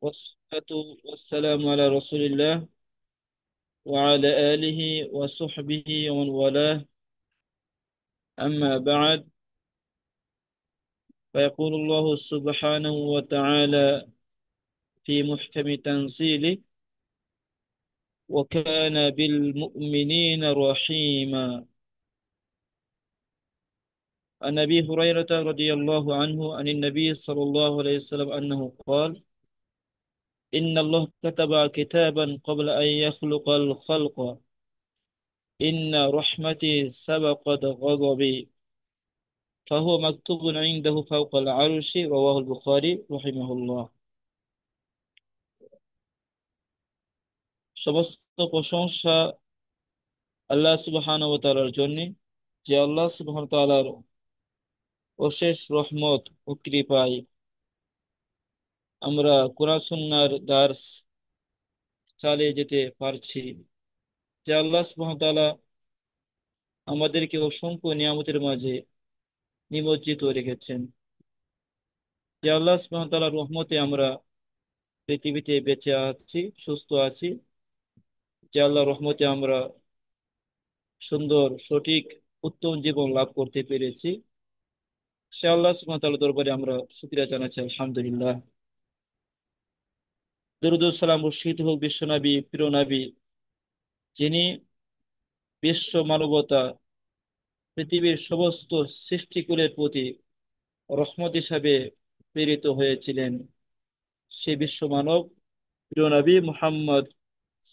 والصلاة والسلام على رسول الله وعلى آله وصحبه ومن والاه. أما بعد، فيقول الله سبحانه وتعالى في محكم تنزيله: وكان بالمؤمنين رحيما. عن أبي هريرة رضي الله عنه عن النبي صلى الله عليه وسلم أنه قال: إن الله كتب كتابا قبل أن يخلق الخلق، إن رحمتي سبقت غضبي، فهو مكتوب عنده فوق العرش. رواه البخاري رحمه الله। সমস্ত প্রশংসা আল্লাহ সুবহানাহু ওয়া তাআলার জন্য, যে আল্লাহ সুবহানাহু ওয়া তাআলার অশেষ রহমত ও কৃপায় আমরা কোরআন সুন্নাহর দার্স চালিয়ে যেতে পারছি। যে আল্লাহ সুবহানাহু ওয়া তাআলা আমাদেরকে অসংখ্য নিয়ামতের মাঝে নিমজ্জিত রেখেছেন। যে আল্লাহ সুবহানাহু ওয়া তাআলার রহমতে আমরা পৃথিবীতে বেঁচে আছি, সুস্থ আছি। যে আল্লাহর রহমতে আমরা সুন্দর, সঠিক, উত্তম জীবন লাভ করতে পেরেছি। সে আল্লাহ সুবহানাহু ওয়া তাআলার দরবারে আমরা শুকরিয়া জানাচ্ছি, আলহামদুলিল্লাহ। দরুদ ও সালাম বর্ষিত হোক বিশ্ব নবী, প্রিয় নবী, যিনি বিশ্ব মানবতা, পৃথিবীর সমস্ত সৃষ্টিকুলের প্রতি রহমত হিসাবে প্রেরিত হয়েছিলেন। সে বিশ্ব মানব প্রিয় নবী মুহাম্মদ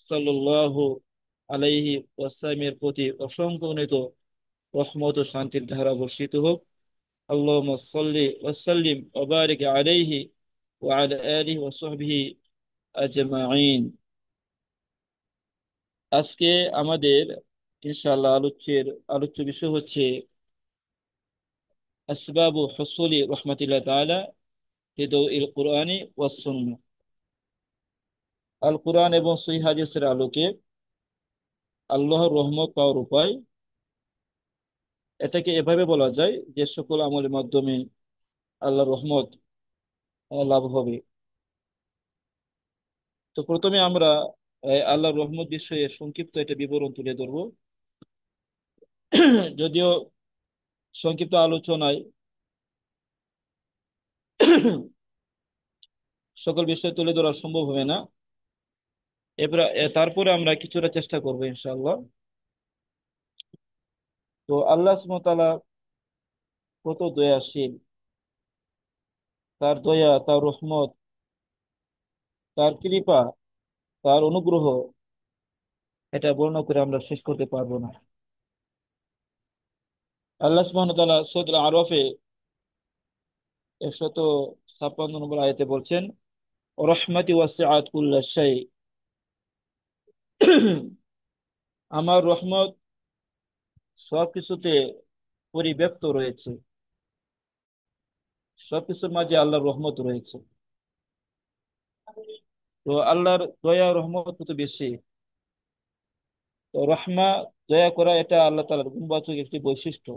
সাল্লাল্লাহু আলাইহি ওয়াসাল্লামের প্রতি অসংখ্য গণিত রহমত ও শান্তির ধারা বর্ষিত হোক। আল্লাহুম্মা সাল্লি ওয়া সাল্লিম ওয়া বারিক আলাইহি ওয়া আলা আলিহি ওয়া সাহবিহি আজমাইন। আজকে আমাদের ইনশাআল্লাহ আলোচ্য বিষয় হচ্ছে আসবাবু হুসুলি রাহমাতিল্লাহ তাআলা ফি দাওইল কুরআনি ওয়াস সুন্নাহ। আল কুরআন এবং সহিহ হাদিসের আলোকে আল্লাহর রহমত পাওয়ার উপায়, এটাকে এভাবে বলা যায় যে সকল আমলের মাধ্যমে আল্লাহর রহমত লাভ হবে। তো প্রথমে আমরা আল্লাহর রহমত বিষয়ে সংক্ষিপ্ত একটা বিবরণ তুলে ধরবো। যদিও সংক্ষিপ্ত আলোচনায় সকল বিষয় তুলে ধরা সম্ভব হবে না। এবার তারপরে আমরা কিছুটা চেষ্টা করবো ইনশাআল্লাহ। তো আল্লাহ সুবহানাহু ওয়া তাআলা কত দয়াশীল, তার দয়া, তার রহমত, তার কৃপা, তার অনুগ্রহ, এটা বর্ণনা করে আমরা শেষ করতে পারবো না। আল্লাহ সুবহানাহু ওয়া তাআলা সূরা আরাফে 156 নম্বর আয়াতে বলছেন: রহমতি ওয়াসিআত কুল্লা শাই। আমার রহমত সবকিছুতে পরিব্যাপ্ত রয়েছে, সবকিছুর মাঝে আল্লাহর রহমত রয়েছে। তো আল্লাহর দয়া রহমত কত বেশি। তো রহমা, দয়া করা, এটা আল্লাহ তাআলার গুণবাচক একটি বৈশিষ্ট্য।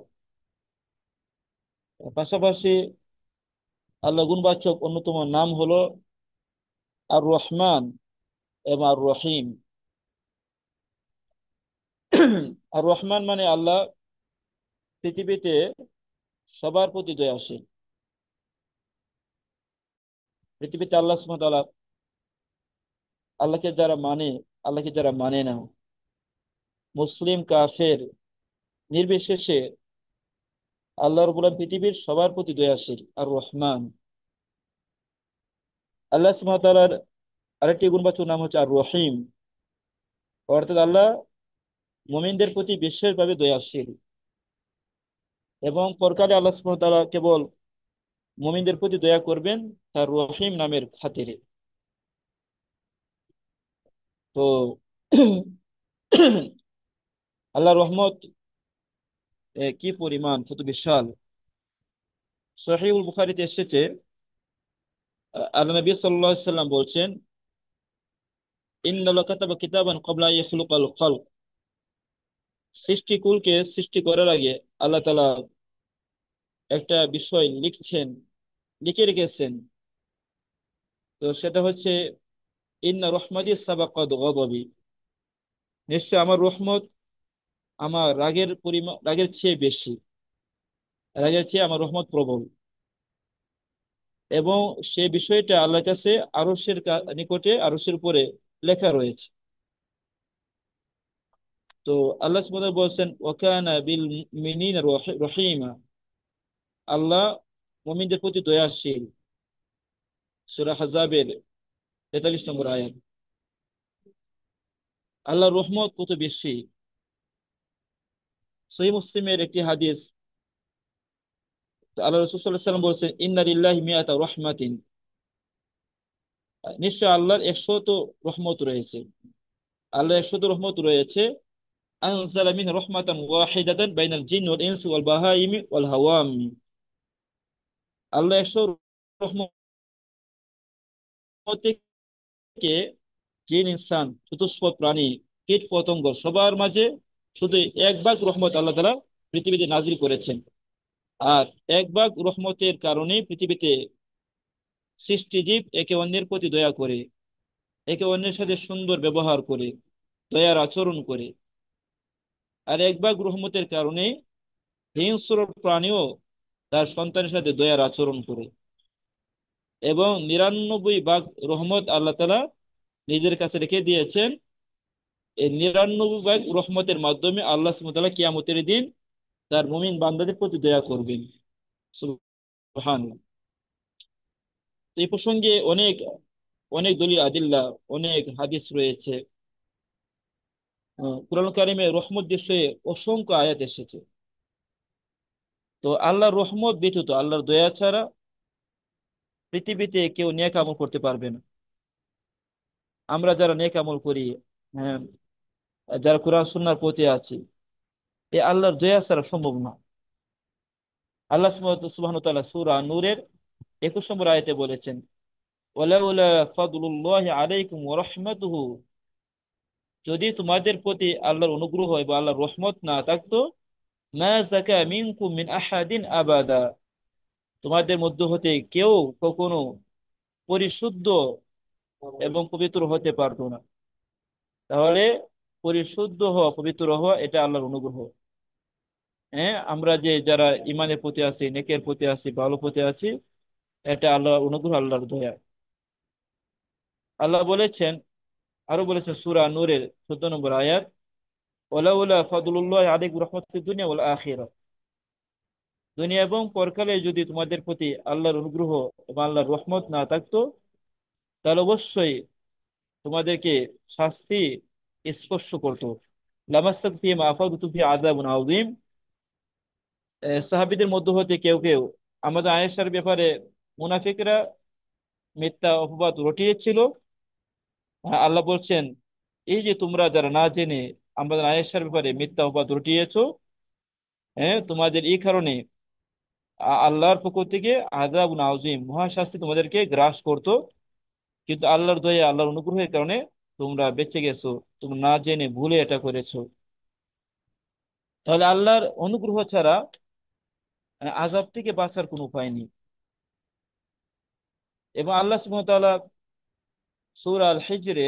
পাশাপাশি আল্লাহ গুণবাচক অন্যতম নাম হলো আর রহমান এবং আর রহিম। আর রহমান মানে আল্লাহ পৃথিবীতে সবার প্রতি দয়াশীল। পৃথিবীতে আল্লাহ সুবহানাহু ওয়া তাআলা, আল্লাহকে যারা মানে, আল্লাহকে যারা মানে না, মুসলিম কাফের নির্বিশেষে আল্লাহ রাব্বুল আলামিন পৃথিবীর সবার প্রতি দয়াশীল আর রহমান। আল্লাহ সুবহানাহু ওয়া তাআলার আরেকটি গুণবাচক নাম হচ্ছে আর রহিম, অর্থাৎ আল্লাহ মুমিনদের প্রতি বিশেষভাবে দয়াশীল। এবং পরকালে আল্লাহ সুবহানাহু ওয়া তাআলা কেবল মুমিনদের প্রতি দয়া করবেন তার রহিম নামের খাতিরে। তো আল্লাহ রহমত কি পরিমাণ, কত বিশাল। সহিহুল বুখারীতে এসেছে, আল্লাহ নবী সাল্লাল্লাহু আলাইহি সাল্লাম বলছেন: ইন্নাল্লাহ কাতাবা কিতাবান ক্বাবলা আন ইয়াখলুকাল খালক। সৃষ্টিকুলকে সৃষ্টি করার আগে আল্লাহ তাআলা একটা বিষয় লিখছেন, লিখে রেখেছেন। তো সেটা হচ্ছে ইন্না রহমাতি সাবাকাত গদাবি, নিশ্চয় আমার রহমত আমার রাগের পরিমাণ, রাগের চেয়ে বেশি, রাগের চেয়ে আমার রহমত প্রবল। এবং সে বিষয়টা আল্লাহর কাছে আরশের নিকটে, আরশের উপরে লেখা রয়েছে। তো আল্লাহ সুবহানাহু ওয়া তাআলা বলছেন ওয়াকানা বিল মুমিনিনা রহিমা, আল্লাহ মুমিনদের প্রতি দয়াশীল। সূরা হাজাবের 43 নম্বর আয়াত। আল্লাহর রহমত কত বেশি! সহিহ মুসলিমের একটি হাদিস, আল্লাহ রাসূল সাল্লাল্লাহু আলাইহি ওয়াসাল্লাম বলছেন ইন্না লিল্লাহি মিআতা রাহমাতিন, নিশ্চয় আল্লাহর 100 রহমত রয়েছে। আল্লাহ 100 রহমত রয়েছে। আনজালা মিন রাহমাতান ওয়াহিদাতান বাইনাল জিন্নি ওয়াল ইনসি ওয়াল বাহাইমি ওয়াল হাওয়ামি। আল্লাহ 100 রহমত থেকে জিন, ইনসান, চতুষ্পদ প্রাণী, কীট পতঙ্গ সবার মাঝে শুধু এক ভাগ রহমত আল্লাহ তাআলা পৃথিবীতে নাজিল করেছেন। আর এক ভাগ রহমতের কারণে পৃথিবীতে সৃষ্টিজীব একে অন্যের প্রতি দয়া করে, একে অন্যের সাথে সুন্দর ব্যবহার করে, দয়ার আচরণ করে। আর এক ভাগ রহমতের কারণে হিংস্র প্রাণীও তার সন্তানের সাথে দয়ার আচরণ করে। এবং 99 ভাগ রহমত আল্লাহ তাআলা নিজের কাছে রেখে দিয়েছেন। এই 99 ভাগ রহমতের মাধ্যমে আল্লাহ সুবহানাহু ওয়া তাআলা কিয়ামতের দিন তার মুমিন বান্দাদের প্রতি দয়া করবেন। সুবহানাল্লাহ। তো এই প্রসঙ্গে অনেক অনেক দলিল আদিল্লাহ, অনেক হাদিস রয়েছে। কুরআন কারিমে রহমত বিষয়ে অসংখ্য আয়াত এসেছে। তো আল্লাহর রহমত ব্যতীত, আল্লাহর দয়া ছাড়া পৃথিবীতে কেউ নেক আমল করতে পারবে না। আমরা যারা নেক আমল করি, হ্যাঁ, যারা কোরআন সুন্নাহর প্রতি আছি, এই আল্লাহর দয়া ছাড়া সম্ভব না। আল্লাহ সুবহানাহু ওয়া তাআলা সূরা নূরের 21 নম্বর আয়াতে বলেছেন ওয়ালাউলা ফাদলুল্লাহি আলাইকুম ওয়া রাহমাতুহু, যদি তোমাদের প্রতি আল্লাহর অনুগ্রহ এবং আল্লাহর রহমত না থাকতো, মা যাকা মিনকুম মিন আহাদিন আবাদা, তোমাদের মধ্য হতে কেউ কখনো পরিশুদ্ধ এবং পবিত্র হতে পারতো না। তাহলে পরিশুদ্ধ হওয়া, পবিত্র হওয়া, এটা আল্লাহর অনুগ্রহ। হ্যাঁ, আমরা যে যারা ইমানের প্রতি আছি, নেকের প্রতি আছি, ভালো প্রতি আছি, এটা আল্লাহর অনুগ্রহ, আল্লাহর দয়া। আল্লাহ বলেছেন, আরো বলেছেন সূরা নূরের 14 নম্বর আয়াত ওয়ালাউলা ফাদলুল্লাহি আলাইকুম রাহমাতুহু ফিদ দুনিয়া ওয়াল আখিরাহ, দুনিয়া এবং পরকালে যদি তোমাদের প্রতি আল্লাহর অনুগ্রহ এবং আল্লাহর রহমত না থাকতো, তাহলে অবশ্যই তোমাদেরকে শাস্তি স্পর্শ করতো। লামাসতাকুম ফীমা আফাদতুম ফী আযাবুন আযীম। সাহাবীদের মধ্য হতে কেউ কেউ আমাদের আয়েশার ব্যাপারে মুনাফিকরা মিথ্যা অপবাদ রটিয়েছিল। আল্লাহ বলছেন, এই যে তোমরা যারা না জেনে আমাদের আয়েশার ব্যাপারে মিথ্যা অপবাদ রটিয়েছো, হ্যাঁ, তোমাদের এই কারণে আল্লাহর পক্ষ থেকে আযাবুন আযীম, মহাশাস্তি তোমাদেরকে গ্রাস করতো। কিন্তু আল্লাহর দয়া, আল্লাহর অনুগ্রহের কারণে তোমরা বেঁচে গেছো, তোমরা না জেনে ভুলে এটা করেছো। তাহলে আল্লাহর অনুগ্রহ ছাড়া আযাব থেকে বাঁচার কোনো উপায় নেই। এবং আল্লাহ সুবহানাহু ওয়া তাআলা সূরা আল হিজরে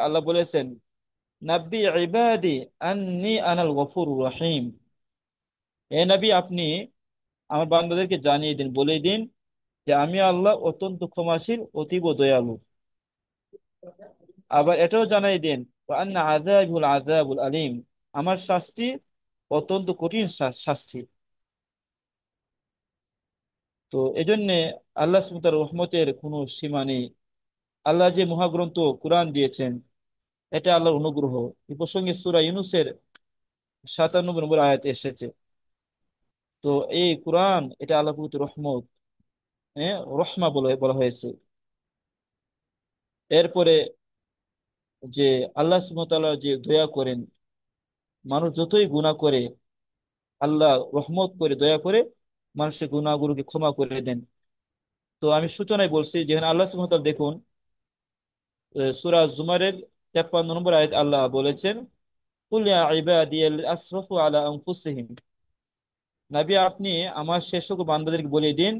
আল্লাহ বলেছেন নাব্বি ইবাদি আন্নী আনাল গফুরুর রহিম, এ নবী আপনি আমার বান্দাদেরকে জানিয়ে দিন, বলে দিন যে আমি আল্লাহ অত্যন্ত ক্ষমাশীল, অতীব দয়ালু। আবার এটাও জানাই দিন ওয়া আন্না আযাবি হুল আযাবুল আলীম, আমার শাস্তি অত্যন্ত কঠিন শাস্তি। তো এজন্য আল্লাহ সুবহানাহু ওয়া তাআলার রহমতের কোনো সীমা নেই। আল্লাহ যে মহাগ্রন্থ কোরআন দিয়েছেন, এটা আল্লাহর অনুগ্রহ। এই প্রসঙ্গে সূরা ইউনূসের 97 নম্বর আয়াত এসেছে। তো এই কোরআন, এটা আল্লাহ প্রদত্ত রহমত, হ্যাঁ, রহমা বলে বলা হয়েছে। এরপরে যে আল্লাহ সুবহানাহু ওয়া তাআলা যে দয়া করেন, মানুষ যতই গুনাহ করে আল্লাহ রহমত করে, দয়া করে মানুষের গুনাহগুলোকে ক্ষমা করে দেন। তো আমি সূচনায় বলছি, যেখানে আল্লাহ সুবহানাহু ওয়া তাআলা দেখুন সূরা জুমারের 53 নম্বর আয়াত আল্লাহ বলেছেন কুল ইয়া ইবাদিয়াল আসরাফু আলা আনফুসিহিম, নবী আপনি আমার শেষ বান্দাদেরকে বলে দিন,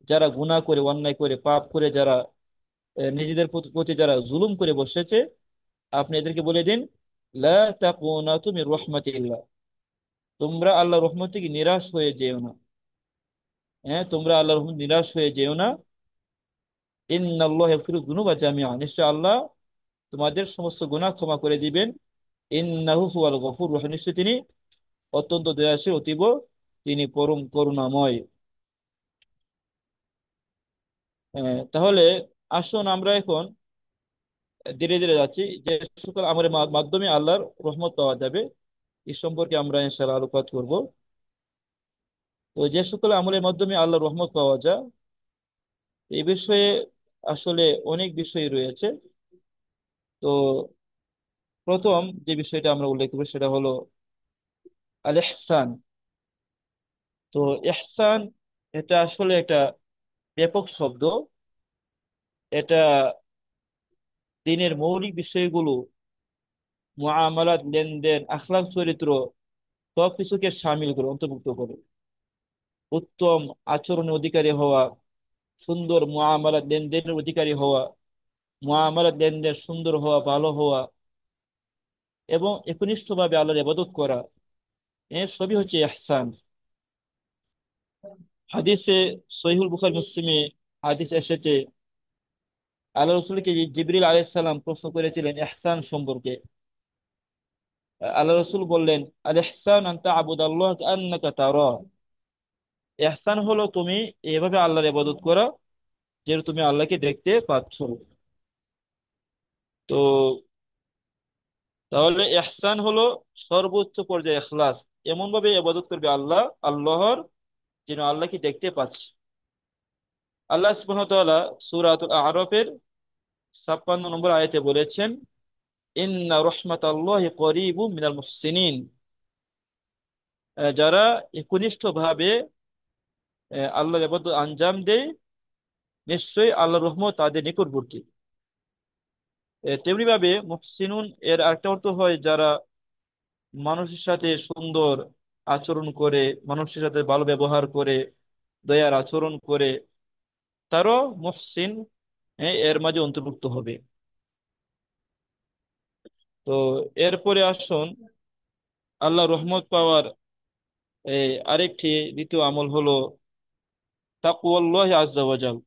যারা গুনাহ করে, অন্যায় করে, পাপ করে, যারা নিজেদের প্রতি প্রতি যারা জুলুম করে বসেছে, আপনি এদেরকে বলে দিন, লা তাকুনাতু মির রাহমাতিল্লাহ, তোমরা আল্লাহর রহমত থেকে নিরাশ হয়ে যেও না। হ্যাঁ, তোমরা আল্লাহর রহমত নিরাশ হয়ে যেও না। ইন্নাল্লাহ ইয়াগফিরু যুনুবা জামিআ, নিশ্চয় আল্লাহ তোমাদের সমস্ত গুনাহ ক্ষমা করে দিবেন। ইন্নাহু হুয়াল গফুর রহিম, নিশ্চয় তিনি অত্যন্ত দয়াশীল, অতীব তিনি পরম করুণাময়। তাহলে আসুন আমরা এখন ধীরে ধীরে যাচ্ছি যে সকল আমলের মাধ্যমে আল্লাহর রহমত পাওয়া যাবে, এই সম্পর্কে আমরা ইনশাআল্লাহ আলোকপাত করব। তো যে সকল আমলের মাধ্যমে আল্লাহর রহমত পাওয়া যায়, এই বিষয়ে আসলে অনেক বিষয় রয়েছে। তো প্রথম যে বিষয়টা আমরা উল্লেখ করবো সেটা হলো আল ইহসান। তো ইহসান এটা আসলে একটা ব্যাপক শব্দ। এটা দিনের মৌলিক বিষয়গুলো, মুআমালাত, লেনদেন, আখলাক, চরিত্র সবকিছুকে শামিল করে, অন্তর্ভুক্ত করে। উত্তম আচরণের অধিকারী হওয়া, সুন্দর মুআমালাত লেনদেনের অধিকারী হওয়া, মুআমালাত লেনদেন সুন্দর হওয়া, ভালো হওয়া, এবং একনিষ্ঠভাবে আল্লাহর ইবাদত করা, এর সবই হচ্ছে ইহসান। হাদিসে সহিহুল বুখারী মুসলিমে হাদিস এসেছে, আল্লাহ রসুলকে জিবরিল আলাইহিস সালাম প্রশ্ন করেছিলেন ইহসান সম্পর্কে। আল্লাহ রসুল বললেন, আল ইহসান আন তা'বুদাল্লাহ কাআন্নাকা তারা, ইহসান হলো তুমি এভাবে আল্লাহর ইবাদত করা যে তুমি আল্লাহকে দেখতে পাচ্ছ। তো তাহলে ইহসান হলো সর্বোচ্চ পর্যায়ে ইখলাস, এমন ভাবে ইবাদত করবে আল্লাহর যেন আল্লাহকে দেখতে পাচ্ছে। আল্লাহ সুবহানাহু ওয়া তাআলা সূরাতুল আ'রাফের 56 নম্বর আয়াতে বলেছেন, ইন্না রাহমাতাল্লাহি করিবুম মিনাল মুহসিনিন, যারা একনিষ্ঠ ভাবে আল্লাহর ইবাদত আঞ্জাম দেয়, নিশ্চয়ই আল্লাহর রহমত তাদের নিকটবর্তী। তেমনি ভাবে মুহসিনুন এর আরেকটা অর্থ হয় যারা মানুষের সাথে সুন্দর আচরণ করে, মানুষের সাথে ভালো ব্যবহার করে, দয়ার আচরণ করে, তারও মুহসিন এর মাঝে অন্তর্ভুক্ত হবে। তো এরপরে আসুন, আল্লাহ রহমত পাওয়ার আরেকটি দ্বিতীয় আমল হলো তাকওয়াল্লাহি আযজা ওয়া জাল,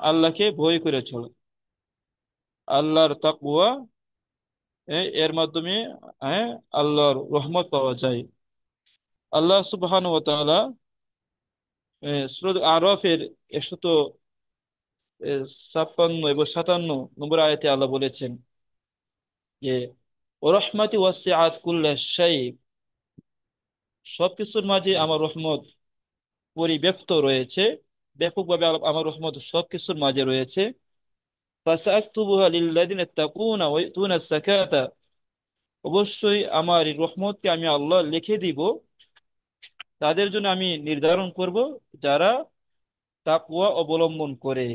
আল্লাহকে ভয় করে চলা। আল্লাহর তাকওয়া, এর মাধ্যমে আল্লাহর রহমত পাওয়া যায়। আল্লাহ সুবহানাহু ওয়া তাআলা সূরা আরাফের 156 এবং 57 নম্বর আয়াতে আল্লাহ বলেছেন যে ওয়া রাহমাতি ওয়াসিআত কুল্লা শাই, সবকিছুর মাঝে আমার রহমত পরিব্যাপ্ত রয়েছে, ব্যাপকভাবে আমার রহমত সবকিছুর মাঝে রয়েছে। ফাসাকতুবুহা লিল্লাযিনা ইত্তাকুনা ওয়া ইউতুনা যাকাতা, অবশ্যই আমার এই রহমতকে আমি আল্লাহ লিখে দিব তাদের জন্য, আমি নির্ধারণ করব যারা তাকওয়া অবলম্বন করে।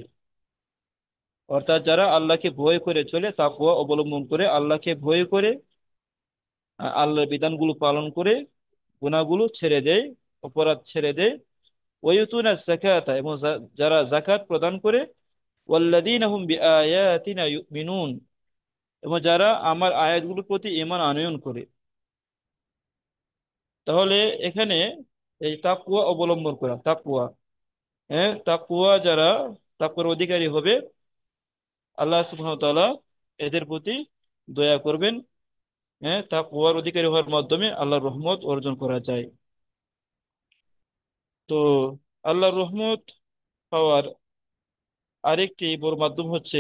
অর্থাৎ যারা আল্লাহকে ভয় করে চলে, তাকওয়া অবলম্বন করে, আল্লাহকে ভয় করে, আল্লাহর বিধানগুলো পালন করে, গুনাহগুলো ছেড়ে দেয়, অপরাধ ছেড়ে দেয়। ওয়ায়ুতুনা যাকাতা, এবং যারা যাকাত প্রদান করে। ওয়াল্লাযীনা হুম বিআয়াতিনা ইউমিনুন, এবং যারা আমার আয়াতগুলোর প্রতি ঈমান আনয়ন করে। তাহলে এখানে এই তাকওয়া অবলম্বন করা, তাকওয়া, তাকওয়া যারা তাকওয়ার অধিকারী হবে, আল্লাহ সুবহানাহু ওয়া তাআলা এদের প্রতি দয়া করবেন। তাকওয়ার অধিকারী হওয়ার মাধ্যমে আল্লাহর রহমত অর্জন করা যায়। তো আল্লাহর রহমত পাওয়ার আরেকটি বড় মাধ্যম হচ্ছে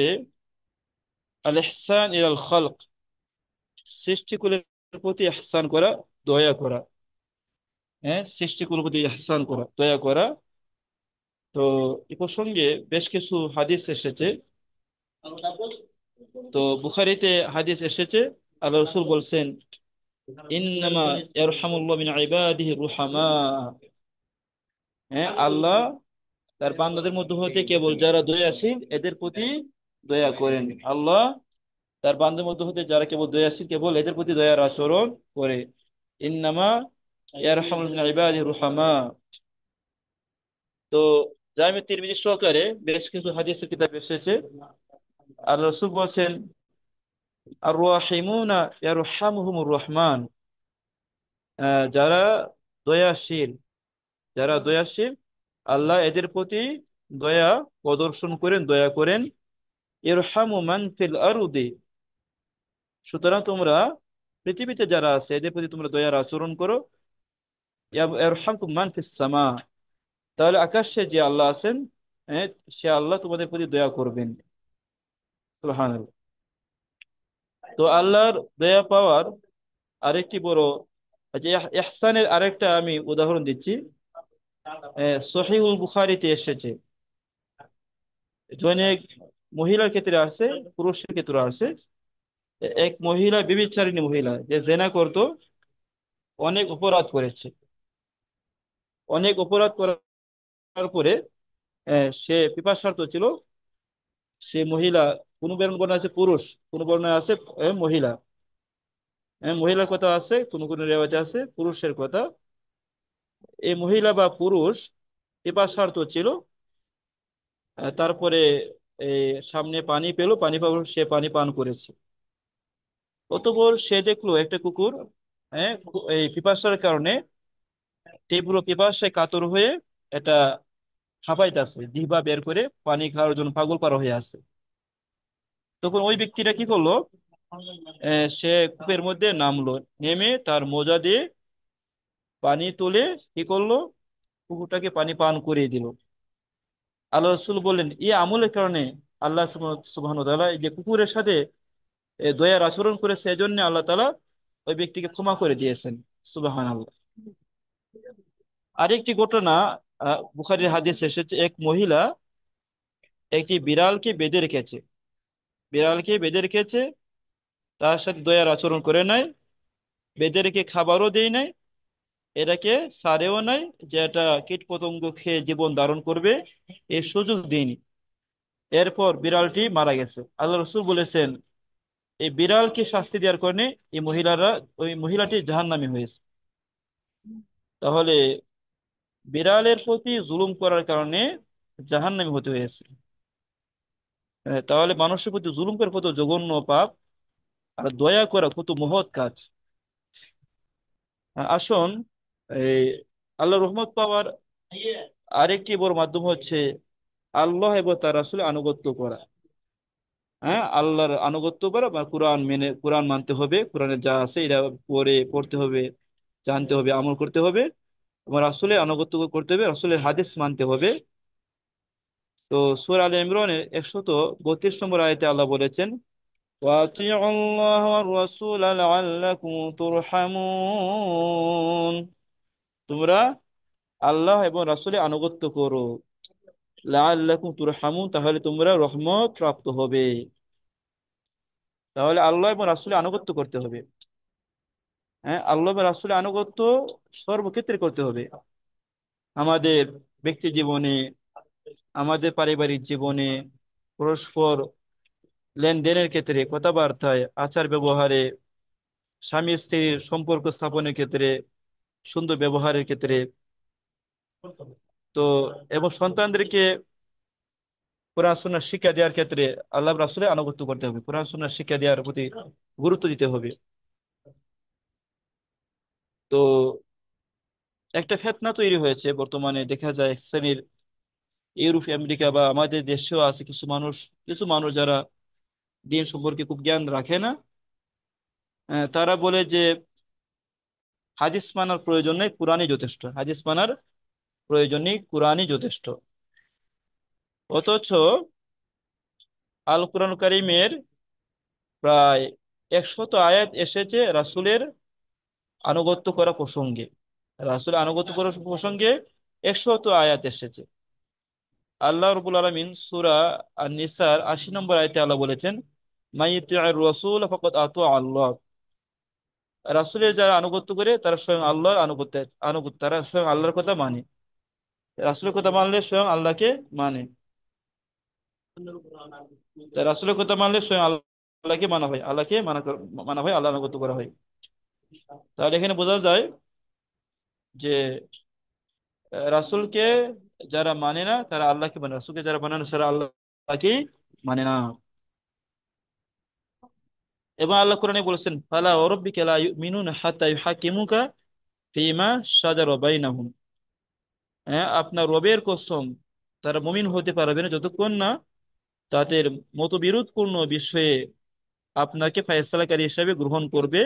আল ইহসান ইলাল খালক, সৃষ্টিকুলের প্রতি ইহসান করা, দয়া করা। সৃষ্টিকুলের প্রতি ইহসান করা, দয়া করা। তো এ প্রসঙ্গে বেশ কিছু হাদিস এসেছে। তো বুখারীতে হাদিস এসেছে, আল্লাহ রাসূল বলছেন, ইন্নামা ইয়ারহামুল্লাহু মিন ইবাদিহি রুহামা, আল্লাহ তার বান্দাদের মধ্যে হতে কেবল যারা দয়াশীল এদের প্রতি দয়া করেন। আল্লাহ তার বান্দাদের মধ্যে হতে যারা কেবল দয়াশীল, কেবল এদের প্রতি দয়ার আচরণ করে। ইন্নামা ইয়ারহামুল মিন ইবাদিহি রুহামা। তো জামে তিরমিজি সহকারে বেশ কিছু হাদিসের কিতাব এসেছে, আল্লাহ রাসূল বলছেন, আর রাহিমুনা ইয়ারহামুহুমুর রহমান, যারা দয়াশীল, যারা দয়াশীল, আল্লাহ এদের প্রতি দয়া প্রদর্শন করেন, দয়া করেন। ইরহামু মান ফিল আরদি, সুতরাং তোমরা পৃথিবীতে যারা আছে এদের প্রতি তোমরা দয়ার আচরণ করো। ইরহামকুম মান ফিস সামা, তাহলে আকাশে যে আল্লাহ আছেন, হ্যাঁ, সে আল্লাহ তোমাদের প্রতি দয়া করবেন। সুবহানাল্লাহ। তো আল্লাহর দয়া পাওয়ার আরেকটি বড়, যে ইহসানের আরেকটা আমি উদাহরণ দিচ্ছি। সহিহুল বুখারীতে এসেছে, অনেক মহিলার ক্ষেত্রে আছে, পুরুষের ক্ষেত্রে আছে। এক মহিলা, বিবিচারিণী মহিলা, যে জেনা করত, অনেক অপরাধ করেছে। অনেক অপরাধ করার পরে সে পিপাসার্ত ছিল। সে মহিলা, কোন বর্ণনা আছে পুরুষ, কোন বর্ণনা আছে মহিলা, মহিলার কথা আছে, কোন কোন রেওয়াজে আছে পুরুষের কথা। এই মহিলা বা পুরুষ পিপাসার্ত ছিল। তারপরে এই সামনে পানি পেল, পানি পাওয়ার পর সে পানি পান করেছে। অতঃপর সে দেখলো একটা কুকুর, এই পিপাসার কারণে তীব্র পিপাসায় কাতর হয়ে এটা হাঁপাইতেছে, জিহ্বা বের করে পানি খাওয়ার জন্য পাগল পারা হয়ে আছে। তখন ওই ব্যক্তিটা কি করলো, সে কূপের মধ্যে নামলো, নেমে তার মোজা দিয়ে পানি তুলে কি করলো, কুকুরটাকে পানি পান করিয়ে দিল। আল্লাহ রসুল বললেন, এই আমলের কারণে আল্লাহ সুবহানাহু ওয়া তাআলা এই যে কুকুরের সাথে দয়ার আচরণ করেছে, এজন্য আল্লাহ তাআলা ওই ব্যক্তিকে ক্ষমা করে দিয়েছেন। সুবহানাল্লাহ। আরেকটি ঘটনা, বুখারীর হাদিস এসেছে, এক মহিলা একটি বিড়ালকে বেঁধে রেখেছে, বিড়ালকে বেঁধে রেখেছে, তার সাথে দয়ার আচরণ করে নাই, বেঁধে রেখে খাবারও দেয় নাই, এটাকে ছাড়েও নাই যে এটা কীট পতঙ্গ খেয়ে জীবন ধারণ করবে, এই সুযোগ দেয়নি। এরপর বিড়ালটি মারা গেছে। আল্লাহ রসুল বলেছেন, এই বিড়ালকে শাস্তি দেওয়ার কারণে এই মহিলারা, ওই মহিলাটি জাহান্নামী হয়েছে। তাহলে বিড়ালের প্রতি জুলুম করার কারণে জাহান্নামী হতে হয়েছে। তাহলে মানুষের প্রতি জুলুম করা কত জঘন্য পাপ, আর দয়া করা কত মহৎ কাজ। আসুন, এই আল্লাহ রহমত পাওয়ার আরেকটি বড় মাধ্যম হচ্ছে আল্লাহ এবং তার রাসূলের আনুগত্য করা। আল্লাহর আনুগত্য করা বা কোরআন মেনে, কোরআন মানতে হবে, কোরআনে যা আছে এটা পড়তে হবে, জানতে হবে, আমল করতে হবে, এবং রাসূলের আনুগত্য করতে হবে, রাসূলের হাদিস মানতে হবে। তো সূরা আলে ইমরানের 132 নম্বর আয়াতে আল্লাহ বলেছেন, وأطيعوا الله والرسول لعلكم ترحمون, তোমরা আল্লাহ এবং রাসূলের আনুগত্য করো, লাআল্লাকুম তুরহামুন, তাহলে তোমরা রহমত প্রাপ্ত হবে। তাহলে আল্লাহ এবং রাসূলের আনুগত্য করতে হবে। আল্লাহ এবং রাসূলের আনুগত্য সর্বক্ষেত্রে করতে হবে, আমাদের ব্যক্তি জীবনে, আমাদের পারিবারিক জীবনে, পরস্পর লেনদেনের ক্ষেত্রে, কথাবার্তায়, আচার ব্যবহারে, স্বামী স্ত্রীর সম্পর্ক স্থাপনের ক্ষেত্রে, সুন্দর ব্যবহারের ক্ষেত্রে। তো এবং সন্তানদেরকে কোরআন সুন্নাহ শিক্ষা দেওয়ার ক্ষেত্রে আল্লাহ রাসূলের আনুগত্য করতে হবে, কোরআন সুন্নাহ শিক্ষা দেওয়ার প্রতি গুরুত্ব দিতে হবে। তো একটা ফিতনা তৈরি হয়েছে বর্তমানে, দেখা যায় এক শ্রেণীর, ইউরোপ আমেরিকা বা আমাদের দেশেও আছে কিছু মানুষ, কিছু মানুষ যারা দিন সম্পর্কে খুব জ্ঞান রাখে না। তারা বলে যে হাদিস মানার প্রয়োজন নেই, কোরআনই যথেষ্ট, হাদিস মানার প্রয়োজন নেই, কোরআনই যথেষ্ট। অথচ আল কোরআন কারীমের প্রায় 100 আয়াত এসেছে রাসূলের আনুগত্য করা প্রসঙ্গে, রাসূলের আনুগত্য করার প্রসঙ্গে 100 আয়াত এসেছে। আল্লাহ রাব্বুল আলামিন সূরা আন-নিসার 80 নম্বর আয়াতে আল্লাহ বলেছেন, মাইয়িতি'র রাসূল ফাকাদ আতা আল্লাহ, রাসূলের যারা আনুগত্য করে তারা স্বয়ং আল্লাহর আনুগত্য, তারা স্বয়ং আল্লাহর কথা মানে, রাসূলের কথা মানলে স্বয়ং আল্লাহকে মানে। তাই রাসূলের কথা মানলে স্বয়ং আল্লাহকে মানা হয়, আল্লাহকে মানা হয়, আল্লাহ আনুগত্য করা হয়। তাহলে এখানে বোঝা যায় যে রাসূলকে যারা মানে না তারা আল্লাহকে মানে না, রাসূলকে যারা মানে না তারা আল্লাহকে মানে না। এবং আল্লাহ কোরআনে বলেছেন, ফালা ওয়া লা ইউমিনুনা হাত্তা ইউহাক্কিমুকা ফীমা শাজারা বাইনাহুম। হ্যাঁ, আপনার রবের কসম, তারা মুমিন হতে পারবে না যতক্ষণ না তাদের মতবিরোধপূর্ণ বিষয়ে আপনাকে ফায়সালাকারী হিসাবে গ্রহণ করবে।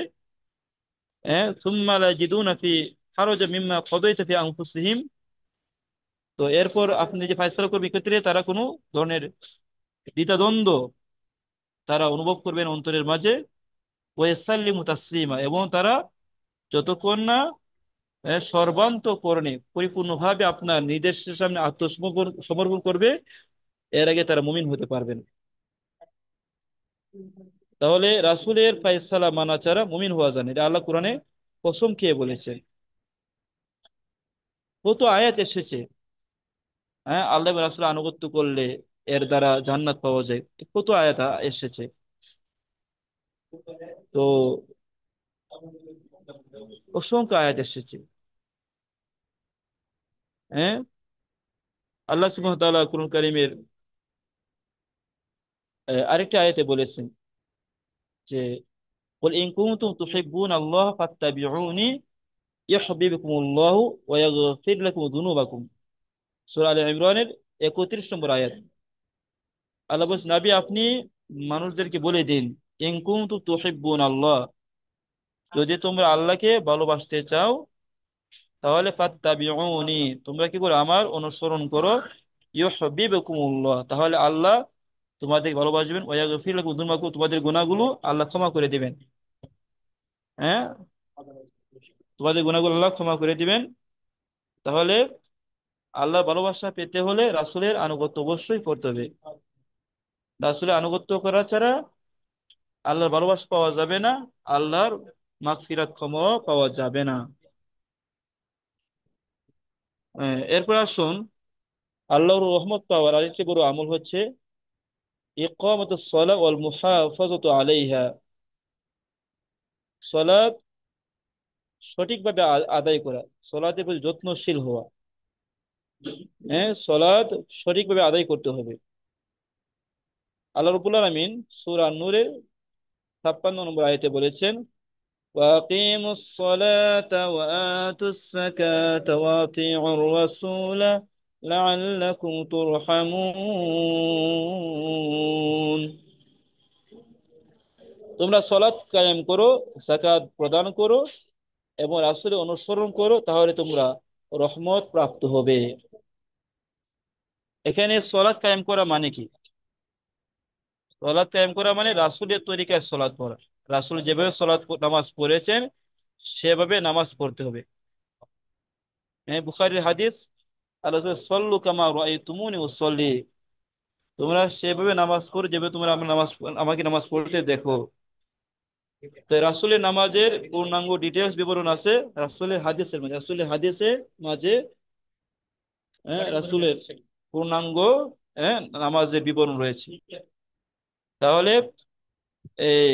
হ্যাঁ, সুম্মা লা ইয়াজিদুনা ফি হারাজা মিম্মা কাদাইতা ফি আনফুসিহিম। তো এরপর আপনি যে ফায়সালা করবে ক্ষেত্রে তারা কোনো ধরনের দ্বিধাদ্বন্দ্ব তারা অনুভব করবেন অন্তরের মাঝে। ওয়াসাল্লিমু তাসলিমা, এবং তারা যতক্ষণ না সর্বান্তকরণে পরিপূর্ণভাবে আপনার নির্দেশের সামনে আত্মসমর্পণ সমর্পণ করবে, এর আগে তারা মুমিন হতে পারবেন। তাহলে রাসূলের ফায়সালা মানা ছাড়া মুমিন হওয়া যায় না, এটা আল্লাহ কোরআনে কসম খেয়ে বলেছে। কত আয়াত এসেছে, হ্যাঁ, আল্লাহ এবং রাসূলের আনুগত্য করলে এর দ্বারা জান্নাত পাওয়া যায়, কত আয়াত এসেছে। তো অসংখ্য আয়াত এসেছে। হ্যাঁ, আল্লাহ সুবহানাহু ওয়া তাআলা কুরআন কারীমের আরেকটি আয়াতে বলেছেন যে, কুল ইন কুনতুম তুহিব্বুনাল্লাহ ফাত্তাবিউনি ইউহিব্বুকুমুল্লাহু ওয়া ইয়াগফির লাকুম যুনুবাকুম। সূরা আলে ইমরানের 31 নম্বর আয়াত। আল্লাহ বলছেন, নবী আপনি মানুষদেরকে বলে দিন, ইন কুনতুম তুহিব্বুনাল্লাহ, যদি তোমরা আল্লাহকে ভালোবাসতে চাও তাহলে ফাত্তাবিউনি, তোমরা কি করো, আমার অনুসরণ করো। ইউহিব্বুকুমুল্লাহ, তাহলে আল্লাহ তোমাদের ভালোবাসবেন। ওয়া ইয়াগফির লাকুম যুনুবাকুম, তোমাদের গুনাহগুলো আল্লাহ ক্ষমা করে দিবেন। হ্যাঁ, তোমাদের গুনাহগুলো আল্লাহ ক্ষমা করে দিবেন। তাহলে আল্লাহর ভালোবাসা পেতে হলে রাসূলের আনুগত্য অবশ্যই করতে হবে। রাসূলের আনুগত্য করা ছাড়া আল্লাহর ভালোবাসা পাওয়া যাবে না, আল্লাহর মাগফিরাত ক্ষমাও পাওয়া যাবে না। এরপর আসুন, আল্লাহর রহমত পাওয়ার আরেকটি বড় আমল হচ্ছে ইকামাতুস সালাহ ওয়াল মুহাফাজাতু আলাইহা। সালাত সঠিকভাবে আদায় করা, সালাতের প্রতি যত্নশীল হওয়া। হ্যাঁ, সালাত সঠিকভাবে আদায় করতে হবে। আল্লাহ রাব্বুল আলামিন সূরা নূরের 56 নম্বর আয়াতে বলেছেন, وأقيموا الصلاة وآتوا الزكاة وأطيعوا الرسول لعلكم ترحمون। তোমরা সলাত কায়েম করো, যাকাত প্রদান করো এবং রাসূলের অনুসরণ করো, তাহলে তোমরা রহমত প্রাপ্ত হবে। এখানে সলাত কায়েম করা মানে কি? সলাত কায়েম করা মানে রাসূলের তরিকায় সলাত পড়া। রাসূল যেভাবে নামাজ পড়েছেন সেভাবে নামাজ পড়তে হবে। হ্যাঁ, বুখারীর হাদিস, আল্লাহ সল্লু কামা রাআইতুমুনি উসাল্লি, তোমরা সেভাবে নামাজ পড়ো যেভাবে তোমরা আমাকে নামাজ পড়তে দেখো। তো রাসূলের নামাজের পূর্ণাঙ্গ ডিটেলস বিবরণ আছে রাসূলের হাদিসের মাঝে। হ্যাঁ, রাসূলের পূর্ণাঙ্গ, হ্যাঁ, নামাজের বিবরণ রয়েছে। তাহলে এই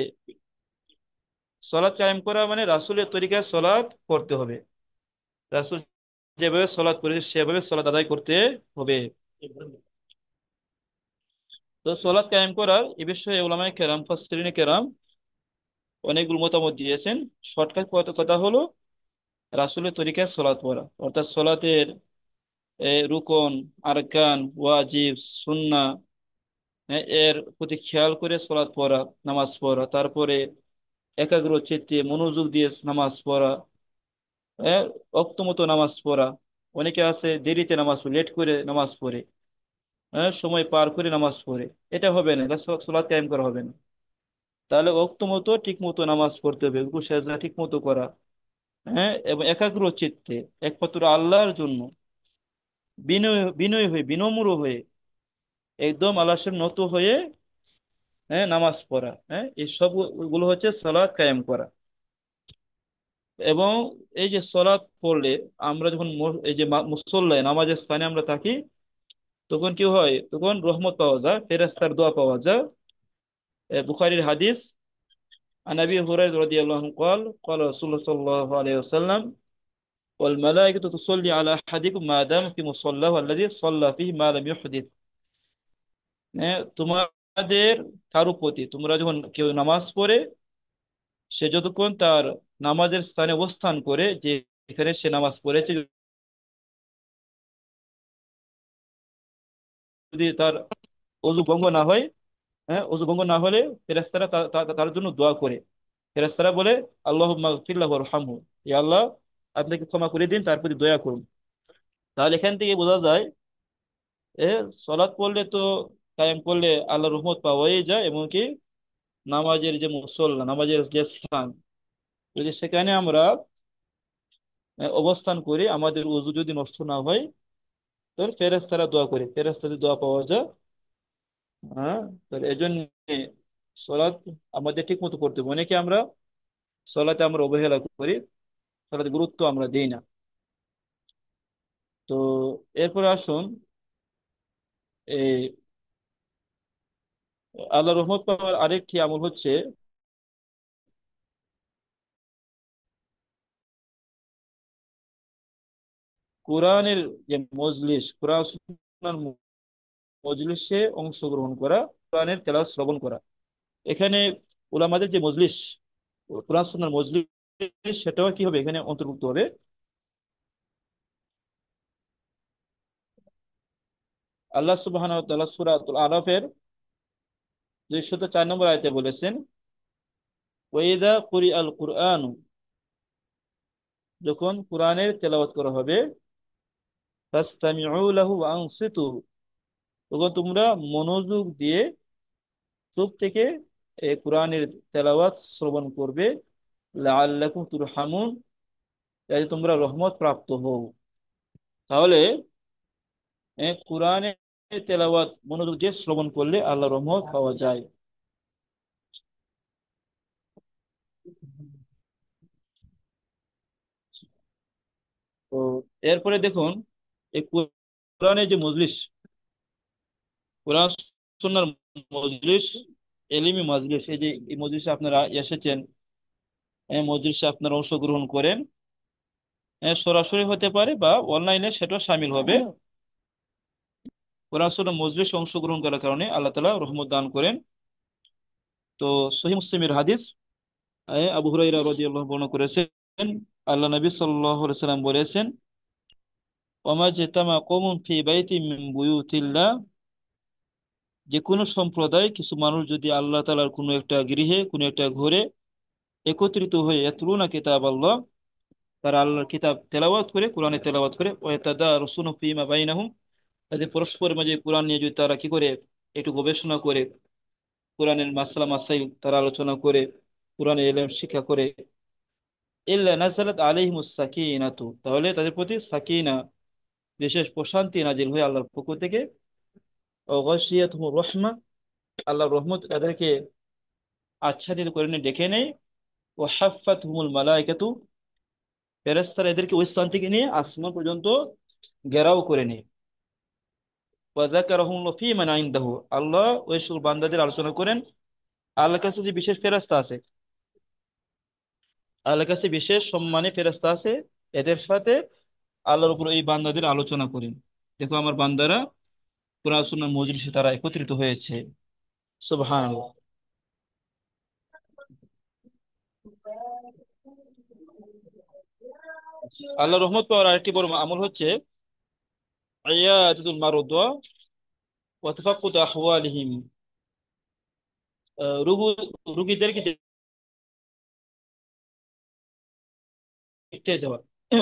সলাৎ কায়েম করা মানে রাসূলের তরিকায় সলাৎ করতে হবে। রাসূল যেভাবে সলাৎ করেছে সেভাবে সলাৎ আদায় করতে হবে। তো সলাৎ কায়েম করার এ বিষয়ে উলামায়ে কেরাম, ফাসসিরিনে কেরাম অনেকগুলো মতামত দিয়েছেন। শর্টকাট কথা কথা হলো রাসূলের তরিকায় সলাৎ পড়া, অর্থাৎ সলাতের রুকন, আরকান, ওয়াজিব, সুন্নাহ, এর প্রতি খেয়াল করে সলাৎ পড়া, নামাজ পড়া। তারপরে একাগ্র চিত্তে মনোযোগ দিয়ে নামাজ পড়া, ওয়াক্ত মতো নামাজ পড়া। অনেকে আছে দেরিতে নামাজ পড়ে, লেট করে নামাজ পড়ে, সময় পার করে নামাজ পড়ে। এটা হবে না, এটা সলাৎ কায়েম করা হবে না। তাহলে ওয়াক্ত মতো ঠিক মতো নামাজ পড়তে হবে, রুকু সেজদা ঠিক মতো করা। হ্যাঁ, এবং একাগ্র চিত্তে একমাত্র আল্লাহর জন্য বিনয় বিনয় হয়ে, বিনম্র হয়ে, একদম আল্লাহর সামনে নত হয়ে, হ্যাঁ, নামাজ পড়া। হ্যাঁ, এই সব গুলো হচ্ছে সালাত কায়েম করা। এবং এই যে সালাত পড়লে আমরা যখন এই যে মুসল্লায় নামাজের স্থানে আমরা থাকি, তখন কি হয়, তখন রহমত পাওয়া যায়, ফেরেশতার দোয়া পাওয়া যায়। বুখারীর হাদিস, আন আবি হুরায়রা রাদিয়াল্লাহু আনহু قال قال رسول الله صلى الله عليه وسلم ওয়াল মালাইকাতু তুসাল্লি আলা আহাদিকুম মা দাম ফি মুসাল্লাহু আল্লাযী সাল্লা ফিহি মা লাম ইউহদিথ। তোমাদের কারো প্রতি তোমরা যখন কেউ নামাজ পড়ে, সে যতক্ষণ তার নামাজের স্থানে অবস্থান করে, যে এখানে সে নামাজ পড়েছে, যদি তার অজু ভঙ্গ না হয়, অজু ভঙ্গ না হলে ফেরেশতারা তার জন্য দোয়া করে। ফেরেশতারা বলে, আল্লাহুম্মা গফির লাহু ওয়ারহামহু, ইয়া আল্লাহ আপনাকে ক্ষমা করে দিন, তার প্রতি দয়া করুন। তাহলে এখান থেকে বোঝা যায়, এ সলাৎ পড়লে তো, কায়েম করলে আল্লাহর রহমত পাওয়াই যায়। এমনকি নামাজের যে মুসল্লা, নামাজের যে স্থান, যদি সেখানে আমরা অবস্থান করি, আমাদের ওযু যদি নষ্ট না হয়, তাহলে ফেরেশতারা দোয়া করে, ফেরেশতাদের দোয়া পাওয়া যায়। হ্যাঁ, তাহলে এই জন্য সলাৎ আমাদের ঠিক মতো করতে হবে। অনেকে আমরা সলাতে আমরা অবহেলা করি, সলাতে গুরুত্ব আমরা দিই না। তো এরপরে আসুন, এই আল্লাহ রহমত পাওয়ার আরেকটি আমল হচ্ছে কোরআনের যে মজলিস, কোরআন সুন্নাহর মজলিসে অংশগ্রহণ করা, কোরআনের তেলাওয়াত শ্রবণ করা। এখানে উলামাদের যে মজলিস, কোরআন সুন্নাহর মজলিস, সেটাও কি হবে, এখানে অন্তর্ভুক্ত হবে। আল্লাহ সুবহানাহু ওয়া তাআলা সূরাতুল আরাফের 204 নম্বর আয়াতে বলেছেন, ওয়াইদা কুরিআল কুরআন, যখন কোরআনের তেলাওয়াত করা হবে, ফাসতামিউ লাহু ওয়া আনসিতু, তখন তোমরা মনোযোগ দিয়ে চুপ থেকে এই কোরআনের তেলাওয়াত শ্রবণ করবে, লাআল্লাকুম তুরহামুন, যাতে তোমরা রহমত প্রাপ্ত হও। তাহলে কোরআনের তেলাওয়াত মনোযোগ দিয়ে শ্রবণ করলে আল্লাহ রহমত পাওয়া যায়। তো এরপরে দেখুন, এই কোরআনের যে মজলিস, কোরআন সুন্নাহর মজলিস, এলিমি মজলিস, এই যে এই মজলিসে আপনারা এসেছেন, এই মজলিসে আপনারা অংশগ্রহণ করেন, সরাসরি হতে পারে বা অনলাইনে, সেটাও শামিল হবে। কোরআন সুন্নাহর মজলিসে অংশগ্রহণ করার কারণে আল্লাহ তাআলা রহমত দান করেন। তো সহিহ মুসলিমের হাদিস, আবু হুরায়রা রাদিয়াল্লাহু বর্ণনা করেছেন, আল্লাহ নবী সাল্লাল্লাহু আলাইহি সাল্লাম বলেছেন, ওমা জিতামা কওমুন ফি বাইতিন মিন বুয়ুতিল্লাহ, যে কোনো সম্প্রদায়, কিছু মানুষ যদি আল্লাহ তাআলার কোনো একটা গৃহে, কোনো একটা ঘরে একত্রিত হয়ে ইয়াতলুনা কিতাব আল্লাহ, তারা আল্লাহর কিতাব তেলাওয়াত করে, কোরআনে তেলাওয়াত করে, ওয়া ইয়াতাদারুসুনা ফীমা বাইনাহুম, তাদের পরস্পরের মাঝে কোরআন নিয়ে যদি তারা কি করে, একটু গবেষণা করে, কোরআনের মাসলা মাসাইল তারা আলোচনা করে, কোরআনের ইলম শিক্ষা করে, ইল্লা নাযালাত আলাইহিমুস সাকিনাতু, তাহলে তাদের প্রতি সাকিনা, বিশেষ প্রশান্তি নাজিল হয়ে আল্লাহর পক্ষ থেকে, ও গাশিয়াতুহুর রাহমা, আল্লাহর রহমত তাদেরকে আচ্ছাদিত করে নিয়ে ডেকে নেয়, ও হাফাতহুমুল মালাইকাতু, ফেরেশতারা এদেরকে ওই স্থান থেকে নিয়ে আসমান পর্যন্ত ঘেরাও করে নেয়। ওয়া যাকারাহুমুল্লাহু ফী মান ইনদাহু, আল্লাহ ওই সকল বান্দাদের আলোচনা করেন। আল্লাহর কাছে যে বিশেষ ফেরেশতা আছে, আল্লাহর কাছে বিশেষ সম্মানী ফেরেশতা আছে, এদের সাথে আল্লাহর উপর এই বান্দাদের আলোচনা করেন। দেখো আমার বান্দারা কোরআন সুন্নাহর মজলিসে তারা একত্রিত হয়েছে। সুবহানাল্লাহ। আল্লাহ রহমত পাওয়ার আরেকটি বড় আমল হচ্ছে ইয়াদাতুল মারদা ওয়া তাফাক্কুদ আহওয়ালিহিম, রোগী, রোগীদেরকে দেখতে যাওয়া,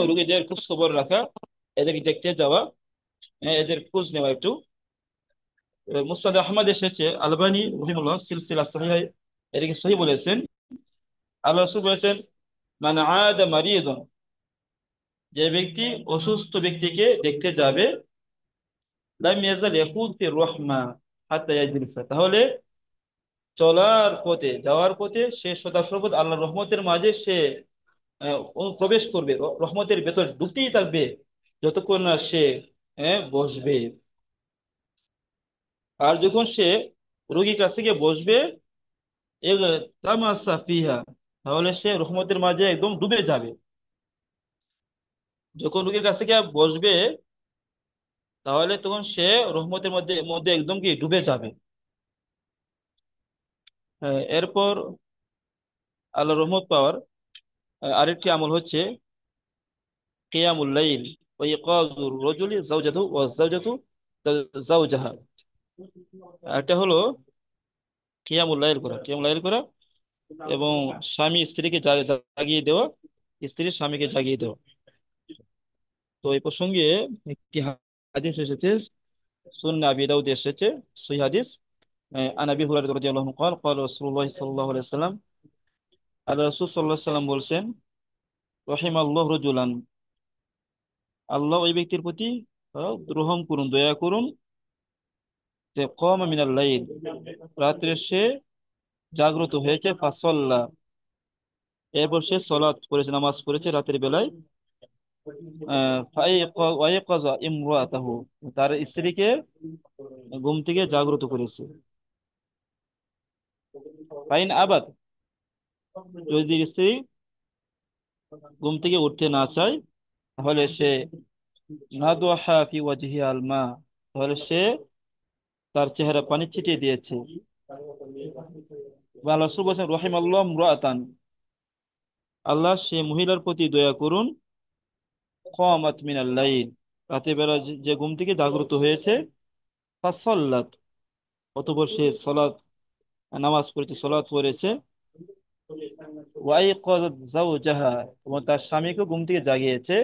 রোগীদের খোঁজ খবর রাখা, এদেরকে দেখতে যাওয়া, এদের খোঁজ নেওয়া একটু। মুসনাদ আহমদ এসেছে, আলবানী রহিমাহুল্লাহ সিলসিলা সহিহ এটাকে সহি বলেছেন, আল্লাহ রাসূল বলেছেন, মান আদা মারিয়াদান, যে ব্যক্তি অসুস্থ ব্যক্তিকে দেখতে যাবে, লাম ইয়াজাল ইয়াকুল ফির রাহমা হাত্তা ইয়াজলিসা, তাহলে চলার পথে, যাওয়ার পথে সে সদা সর্বদা আল্লাহর রহমতের মাঝে সে ও প্রবেশ করবে, রহমতের ভেতর ঢুকতেই থাকবে, যতক্ষণ না সে বসবে। আর যখন সে রোগীর কাছ থেকে বসবে, তামাসা ফিহা, তাহলে সে রহমতের মাঝে একদম ডুবে যাবে। যখন রোগীর কাছে গিয়ে বসবে, তাহলে তখন সে রহমতের মধ্যে মধ্যে একদম কি ডুবে যাবে। এরপর আল্লাহ রহমত পাওয়ার আরেকটি আমল হচ্ছে কিয়ামুল লাইল ওয়া ইকাযুর রাজুলি যাওজাতু ওয়া যাওজাতু যাওজাহা। এটা হলো কিয়ামুল লাইল করা, কিয়ামুল লাইল করা এবং স্বামী স্ত্রীকে জাগিয়ে দেওয়া, স্ত্রী স্বামীকে জাগিয়ে দেওয়া। তো এই প্রসঙ্গে একটি হাদিস এসেছে, সুন্নাহ আবি দাউদ এসেছে, সহিহ হাদিস। আন আবি হুরায়রা রাদিয়াল্লাহু আনহু قال قال রাসূলুল্লাহ সাল্লাল্লাহু আলাইহি ওয়াসাল্লাম, আল্লাহ রাসূল সাল্লাল্লাহু আলাইহি ওয়াসাল্লাম বলছেন, রাহিমাল্লাহু রাজুলান, আল্লাহ ওই ব্যক্তির প্রতি রহম করুন, দয়া করুন, যে কওমা মিনাল লাইল, রাত্রে সে জাগ্রত হয়েছে, ফাসাল্লা, এরপর সে সলাত করেছে, নামাজ পড়েছে রাতের বেলায়। ওয়াইকাযা ইমরাতাহু, তার স্ত্রীকে ঘুম থেকে জাগ্রত করেছে। ফাইন আবাদ, যদি স্ত্রী ঘুম থেকে উঠতে না চায়, তাহলে সে নাদওয়াহা ফি ওয়াজহি আল মা, তাহলে সে তার চেহারা পানি ছিটিয়ে দিয়েছে। বা আল্লাহ রাসূল বলেছেন, রহিমাল্লাহ ইমরাআতান, আল্লাহ সে মহিলার প্রতি দয়া করুন, কামাত মিনাল লাইল, রাতের বেলা যে যে ঘুম থেকে জাগ্রত হয়েছে, ফাসাল্লাত, অতঃপর সে নামাজ পড়েছে, সলাত পড়েছে। ওয়াইকাযাত যাওজাহা, এবং তার স্বামীকে ঘুম থেকে জাগিয়েছে।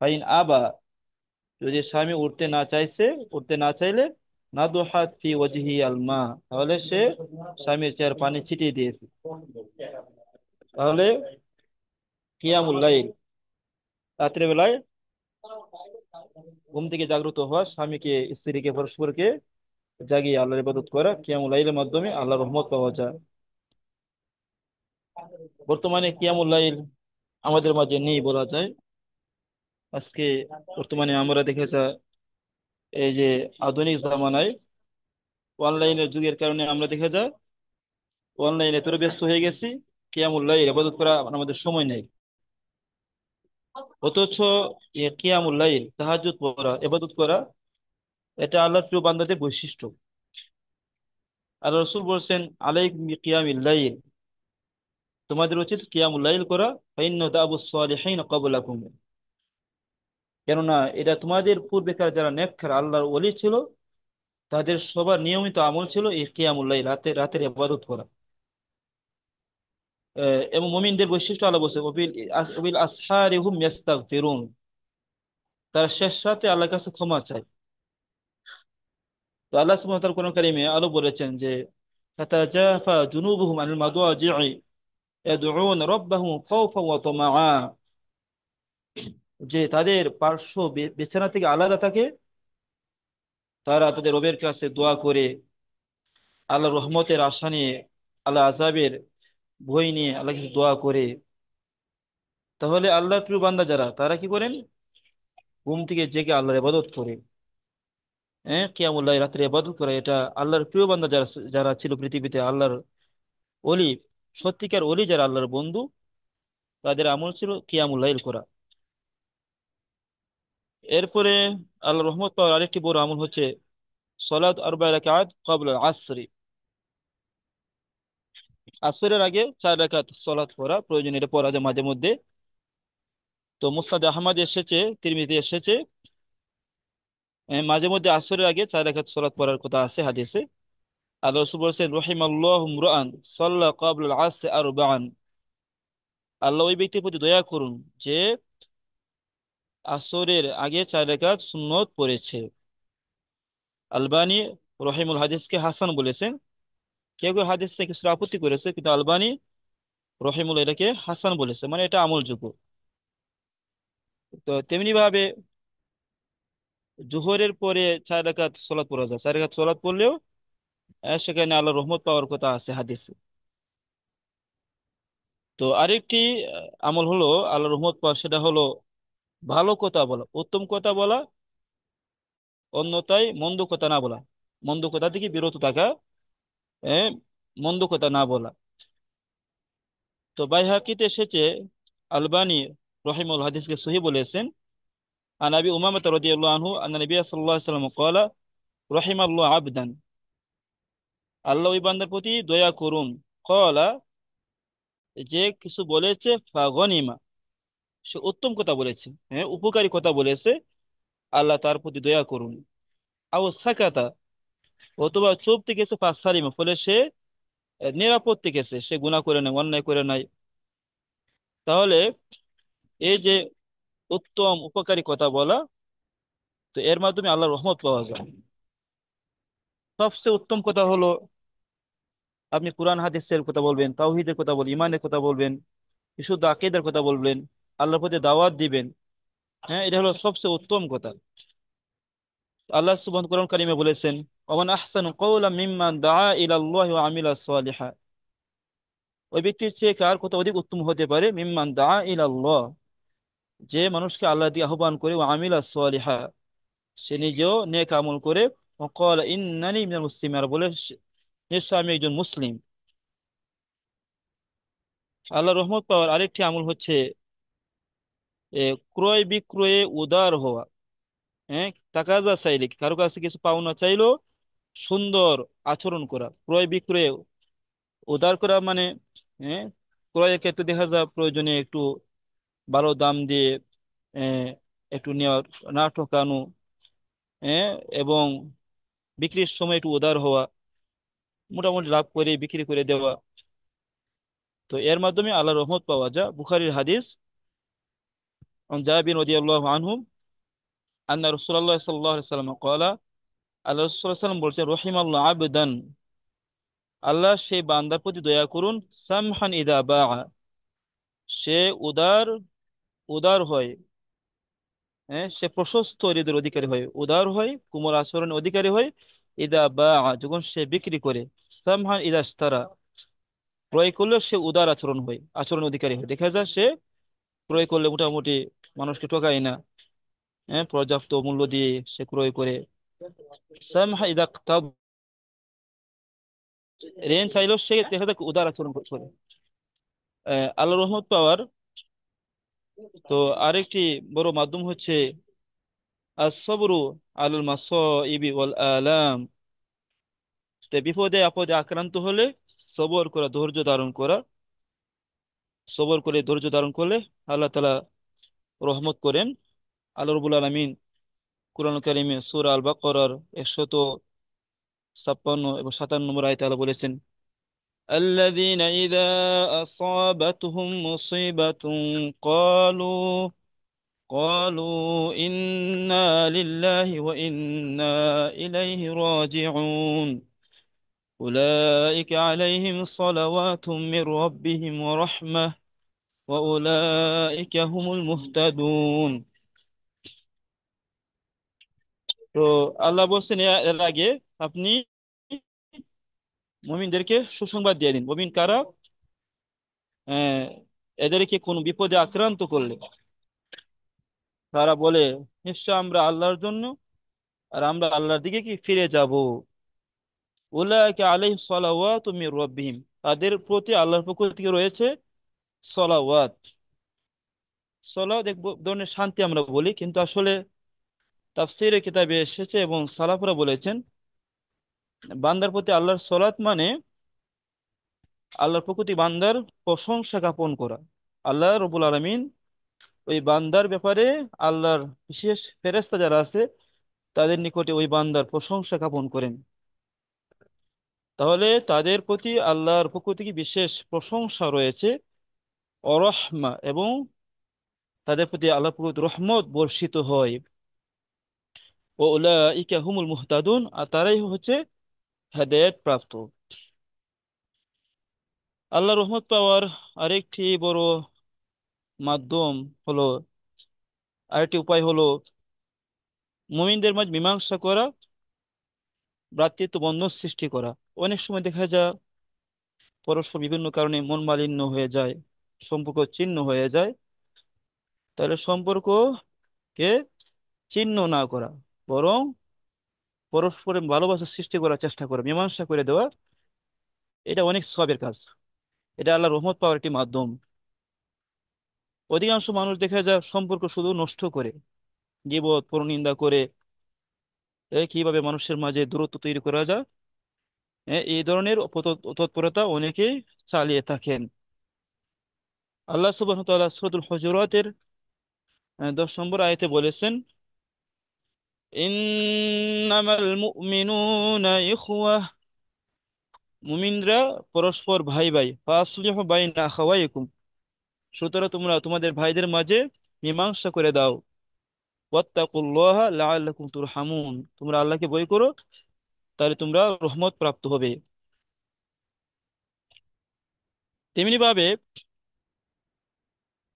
ফাইন আবা, যদি স্বামী উঠতে না চাইলে, নাদুহাত ফি ওয়াজহি আল মা, তাহলে সে স্বামীর চেহারা পানি ছিটিয়ে দিয়েছে। তাহলে কিয়ামুল লাইল, রাত্রে বেলায় ঘুম থেকে জাগ্রত হওয়া, স্বামীকে স্ত্রীকে পরস্পরকে জাগিয়ে আল্লাহর ইবাদত করা, কিয়ামুল লাইলের মাধ্যমে আল্লাহর রহমত পাওয়া যায়। বর্তমানে কিয়ামুল লাইল আমাদের মাঝে নেই বলা যায়। আজকে বর্তমানে আমরা দেখেছি, এই যে আধুনিক জামানায় অনলাইনের যুগের কারণে আমরা দেখা যায় অনলাইনে এত ব্যস্ত হয়ে গেছি, কিয়ামুল লাইল ইবাদত করা আমাদের সময় নেই। অথচ কিয়ামুল লাইল, তাহাজ্জুদ পড়া, ইবাদত করা, এটা আল্লাহর প্রিয় বান্দাদের বৈশিষ্ট্য। আল্লাহ রাসূল বলছেন, আলাইকুম বিকিয়ামিল লাইল, তোমাদের উচিত কিয়ামুল লাইল করা, ফাইন্না দাবুস সালিহিন ক্বাবলাকুম, কেননা এটা তোমাদের পূর্বেকার যারা নেককার আল্লাহর ওলি ছিল, তাদের সবার নিয়মিত আমল ছিল এই কিয়ামুল লাইল, রাতের ইবাদত করা। এবং মুমিনদের বৈশিষ্ট্য আল্লাহ বলছে, ওবিল আসহারি হুম ইয়াস্তাগফিরুন, তারা শেষ রাতে আল্লাহর কাছে ক্ষমা চায়। তো আল্লাহ সুবহানাহু ওয়া তাআলা কোরআন কারীমে আরো বলেছেন যে, তাতাজাফা জুনুবুহুম আনিল মাদাজি'i ইয়াদউন রাব্বাহুম খাওফান ওয়া তামাআ, যে তাদের পার্শ্ব বিছানা থেকে আলাদা থাকে, তারা তাদের রবের কাছে দোয়া করে, আল্লাহ রহমতের আশা নিয়ে, আল্লাহ আযাবের ভয় নিয়ে আল্লাহর কাছে দোয়া করে। তাহলে আল্লাহর প্রিয় বান্দা যারা, তারা কি করেন? ঘুম থেকে জেগে আল্লাহর ইবাদত করে। হ্যাঁ, কিয়ামুল লাইল, রাত্রে ইবাদত করে, এটা আল্লাহর প্রিয় বান্দা যারা যারা ছিল পৃথিবীতে, আল্লাহর ওলি, সত্যিকার ওলি যারা, আল্লাহর বন্ধু, তাদের আমল ছিল কিয়ামুল লাইল করা। এরপরে আল্লাহর রহমত পাওয়ার আরেকটি বড় আমল হচ্ছে সলাত আরবা রাকাত ক্বাবলা আসরি, আসরের আগে 4 রাকাত সলাত পড়া প্রয়োজন, এটা পড়া যায় মাঝে মধ্যে। তো মুসনাদে আহমদ এসেছে, তিরমিজি এসেছে, মাঝে মধ্যে আসরের আগে 4 রাকাত সলাত পড়ার কথা আছে হাদিসে। আল্লাহ রাসূল বলেছেন, রহিমাল্লাহু ইমরাআন সাল্লা ক্বাবলা আল আসর আরবাআন, আল্লাহ ওই ব্যক্তির প্রতি দয়া করুন যে আসরের আগে 4 রাকাত সুন্নত পড়েছে। আলবানী রহিমুল হাদিসকে হাসান বলেছেন। কেউ কেউ হাদিসে কিছু আপত্তি করেছে, কিন্তু আলবানী রহিমুল এটাকে হাসান বলেছে, মানে এটা আমলযোগ্য। তো তেমনি ভাবে জোহরের পরে 4 রাকাত সলাত পড়া যায়, 4 রাকাত সলাত পড়লেও সেখানে আল্লাহ রহমত পাওয়ার কথা আছে হাদিসে। তো আরেকটি আমল হলো আল্লাহ রহমত পাওয়া, সেটা হলো ভালো কথা বলা, উত্তম কথা বলা, অন্যথায় মন্দ কথা না বলা, মন্দ কথা থেকে বিরত থাকা, আহ, মন্দ কথা না বলা। তো বাইহাকিতে এসেছে, আলবানী রহিমুল হাদিসকে সহি বলেছেন, عن أبي أمامة رضي الله عنه أن النبي صلى الله عليه وسلم قال رحم الله عبدا আল্লাহ ওই বান্দার প্রতি দয়া করুন কলা যে কিছু বলেছে ফাগনিমা সে উত্তম কথা বলেছে, হ্যাঁ উপকারী কথা বলেছে, আল্লাহ তার প্রতি দয়া করুন। আও সাকাতা, অথবা চুপ থেকেছে ফাসালিমা, ফলে সে নিরাপদ থেকেছে, সে গুনাহ করে নাই, অন্যায় করে নাই। তাহলে এই যে উত্তম উপকারী কথা বলা, তো এর মাধ্যমে আল্লাহর রহমত পাওয়া যায়। সবচেয়ে উত্তম কথা হলো আপনি কোরআন হাদিসের কথা বলবেন, তাওহীদের কথা বলবেন, ইমানের কথা বলবেন, বিশুদ্ধ আকীদার কথা বলবেন, আল্লাহর প্রতি দাওয়াত দিবেন। হ্যাঁ, এটা হলো সবচেয়ে উত্তম কথা। আল্লাহ সুবহানাহু কোরআন কারিমে বলেছেন, ওমান আহসানু কাওলাম মিম্মান দাআ ইলাল্লাহি ওয়া আমিলা সালিহা, ওই ব্যক্তির চেয়ে কার কথা অধিক উত্তম হতে পারে, মিম্মান দাআ ইলাল্লাহ, যে মানুষকে আল্লাহ দিয়ে আহ্বান করে, ওয়া আমিলা সালিহা, সে নিজেও নেক আমল করে, ওয়া ক্বালা ইন্নানি মিনাল মুসলিমিন, আর বলে নিশ্চয় আমি একজন মুসলিম। আল্লাহ রহমত পাওয়ার আরেকটি আমল হচ্ছে এ, ক্রয় বিক্রয়ে উদার হওয়া। হ্যাঁ, তাকাজা চাইলে, কারো কাছে কিছু পাওনা চাইলো, সুন্দর আচরণ করা। ক্রয় বিক্রয়ে উদার করা মানে, হ্যাঁ, ক্রয়ের ক্ষেত্রে দেখা যায় প্রয়োজনে একটু ভালো দাম দিয়ে আহ, একটু নেওয়ার, না ঠকানো। হ্যাঁ, এবং বিক্রির সময় একটু উদার হওয়া, মোটামুটি লাভ করে বিক্রি করে দেওয়া। তো এর মাধ্যমে আল্লাহ রহমত পাওয়া যায়। বুখারীর হাদিস, জাবির রাদিয়াল্লাহু আনহু আন্না রাসূলুল্লাহ সাল্লাল্লাহু আলাইহি ওয়াসাল্লাম ক্বালা, আল্লাহ রাসূল সাল্লাল্লাহু আলাইহি ওয়াসাল্লাম বলছেন, রহিমাল্লাহু আবদান, আল্লাহ সেই বান্দার প্রতি দয়া করুন, সামহান ইদা বাআ, সে উদার উদার হয়। হ্যাঁ, সে প্রশস্ত হৃদয়ের অধিকারী হয়, উদার হয়, কোমল আচরণের অধিকারী হয়। ইদা বাআ, যখন সে বিক্রি করে। সামহান ইদা ইশতারা, ক্রয় করলে সে উদার আচরণ হয়, আচরণ অধিকারী হয়। দেখা যায় সে ক্রয় করলে মোটামুটি মানুষকে ঠকায় না। হ্যাঁ, পর্যাপ্ত মূল্য দিয়ে সে ক্রয় করে। সামহা ইদা ইকতাব, ঋণ চাইলেও সে দেখা যায় উদার আচরণ করে। আল্লাহ রহমত পাওয়ার তো আরেকটি বড় মাধ্যম হচ্ছে আসবরু আলাল মাসাইবি ওয়াল আলাম, বিপদে আপদে আক্রান্ত হলে সবর করা, ধৈর্য ধারণ করা। সবর করে ধৈর্য ধারণ করলে আল্লাহ তাআলা রহমত করেন। আল্লাহ রাব্বুল আলামিন কুরআন কারীমে সূরা আল বাকারার 156 এবং 57 নম্বর আয়াতে আল্লাহ বলেছেন, الذين إذا أصابتهم مصيبة قالوا قالوا إنا لله وإنا إليه راجعون أولئك عليهم صلوات من ربهم ورحمة وأولئك هم المهتدون। তো আল্লাহ বলছেন এর আগে আপনি মুমিনদেরকে সুসংবাদ দিয়ে দিন। মুমিন কারা? আহ, এদেরকে কোন বিপদে আক্রান্ত করলে তারা বলে, নিশ্চয় আমরা আল্লাহর জন্য, আর আমরা আল্লাহর দিকে কি ফিরে যাব। উলাইকা আলাইহিম সালাওয়াতু মির রাব্বিহিম, তাদের প্রতি আল্লাহর পক্ষ থেকে রয়েছে সলাওয়াত। সলাওয়াত এক ধরনের শান্তি আমরা বলি, কিন্তু আসলে তাফসীরের কিতাবে এসেছে এবং সালাফরা বলেছেন, বান্দার প্রতি আল্লাহর সলাত মানে আল্লাহর প্রতি বান্দার প্রশংসা জ্ঞাপন করা। আল্লাহ রবুল আলমিন ওই বান্দার ব্যাপারে, আল্লাহর বিশেষ ফেরেশতা যারা আছে তাদের নিকটে ওই বান্দার প্রশংসা জ্ঞাপন করেন। তাহলে তাদের প্রতি আল্লাহর পক্ষ থেকে বিশেষ প্রশংসা রয়েছে, অরহমা, এবং তাদের প্রতি আল্লাহর পক্ষ থেকে রহমত বর্ষিত হয়। ও উলাইকা হুমুল মুহতাদুন, আর তারাই হচ্ছে হেদায়েত প্রাপ্ত। আল্লাহ রহমত পাওয়ার আরেকটি বড় মাধ্যম হলো, আরেকটি উপায় হলো মুমিনদের মাঝে মীমাংসা করা, ভ্রাতৃত্ব বন্ধন সৃষ্টি করা। অনেক সময় দেখা যায় পরস্পর বিভিন্ন কারণে মন মালিন্য হয়ে যায়, সম্পর্ক ছিন্ন হয়ে যায়। তাহলে সম্পর্ককে ছিন্ন না করা, বরং পরস্পরের ভালোবাসা সৃষ্টি করার চেষ্টা করা, মীমাংসা করে দেওয়া, এটা অনেক সওয়াবের কাজ। এটা আল্লাহ রহমত পাওয়ার একটি মাধ্যম। অধিকাংশ মানুষ দেখা যায় সম্পর্ক শুধু নষ্ট করে, গীবত পরনিন্দা করে কিভাবে মানুষের মাঝে দূরত্ব তৈরি করা যায়, এই ধরনের তৎপরতা অনেকেই চালিয়ে থাকেন। আল্লাহ সুবহানাহু ওয়া তাআলা সূরাতুল হুজুরাতের 10 নম্বর আয়াতে বলেছেন, ইন্নামাল মুমিনুনা ইখওয়াহ, মুমিনরা পরস্পর ভাই ভাই, ফাসলিহু বাইনা আখাওয়াইকুম, সুতরাং তোমরা তোমাদের ভাইদের মাঝে মীমাংসা করে দাও। ওয়াত্তাকুল্লাহা লাআল্লাকুম তুরহামুন, তোমরা আল্লাহকে ভয় করো, তাহলে তোমরা রহমত প্রাপ্ত হবে। তেমনি ভাবে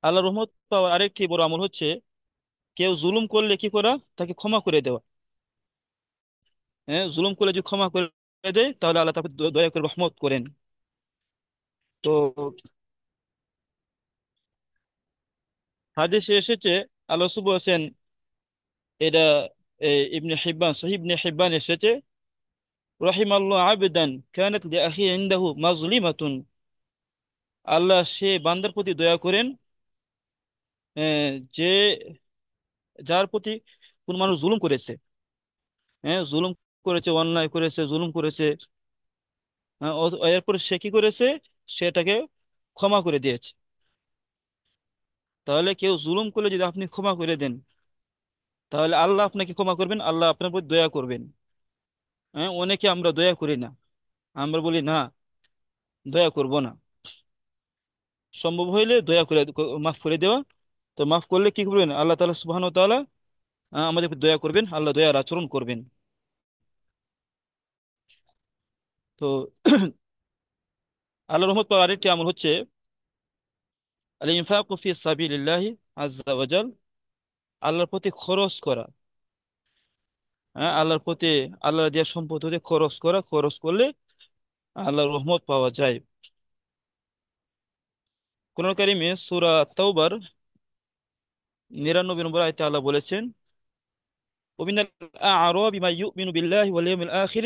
আল্লাহ রহমত পাওয়ার আরেকটি বড় আমল হচ্ছে কেউ জুলুম করলে কি করা, তাকে ক্ষমা করে দেওয়া। হ্যাঁ, জুলুম করলে যদি ক্ষমা করে দেয় তাহলে আল্লাহ তাকে দয়া করে রহমত করেন। তো হাদিসে এসেছে, আল্লাহ রাসূল বলেছেন, এটা ইবনে হিব্বান, সহিহ ইবনে হিব্বান এসেছে, রাহিমাল্লাহু আবদান কানাত লিআখি ইনদাহু মাজলিমাতুন, আল্লাহ সে বান্দার প্রতি দয়া করেন যে যার প্রতি কোন মানুষ জুলুম করেছে। হ্যাঁ, জুলুম করেছে, অন্যায় করেছে, জুলুম করেছে। এরপর সে কি করেছে, সেটাকে ক্ষমা করে দিয়েছে। তাহলে কেউ জুলুম করলে যদি আপনি ক্ষমা করে দেন, তাহলে আল্লাহ আপনাকে ক্ষমা করবেন, আল্লাহ আপনার প্রতি দয়া করবেন। হ্যাঁ, অনেকে আমরা দয়া করি না, আমরা বলি না, দয়া করব না। সম্ভব হইলে দয়া করে মাফ করে দেওয়া। তো মাফ করলে কি করবেন, আল্লাহ তাআলা সুবহানাহু ওয়া তাআলা আমাদের প্রতি দয়া করবেন, আল্লাহ দয়ার আচরণ করবেন। তো আল্লাহ রহমত পাওয়ার আরেকটি আমল হচ্ছে আল ইনফাকু ফি সাবিলিল্লাহি আযজা ওয়া জাল, আল্লাহর প্রতি খরচ করা। হ্যাঁ, আল্লাহর প্রতি, আল্লাহর দেওয়া সম্পদ হতে খরচ করা, খরচ করলে আল্লাহর রহমত পাওয়া যায়। কোরআন কারিমে সূরা তাওবার 99 নম্বর আয়াতে আল্লাহ বলেছেন, ওমিনাল আ'রাবি মা ইউমিনু বিল্লাহি ওয়াল ইয়াউমিল আখির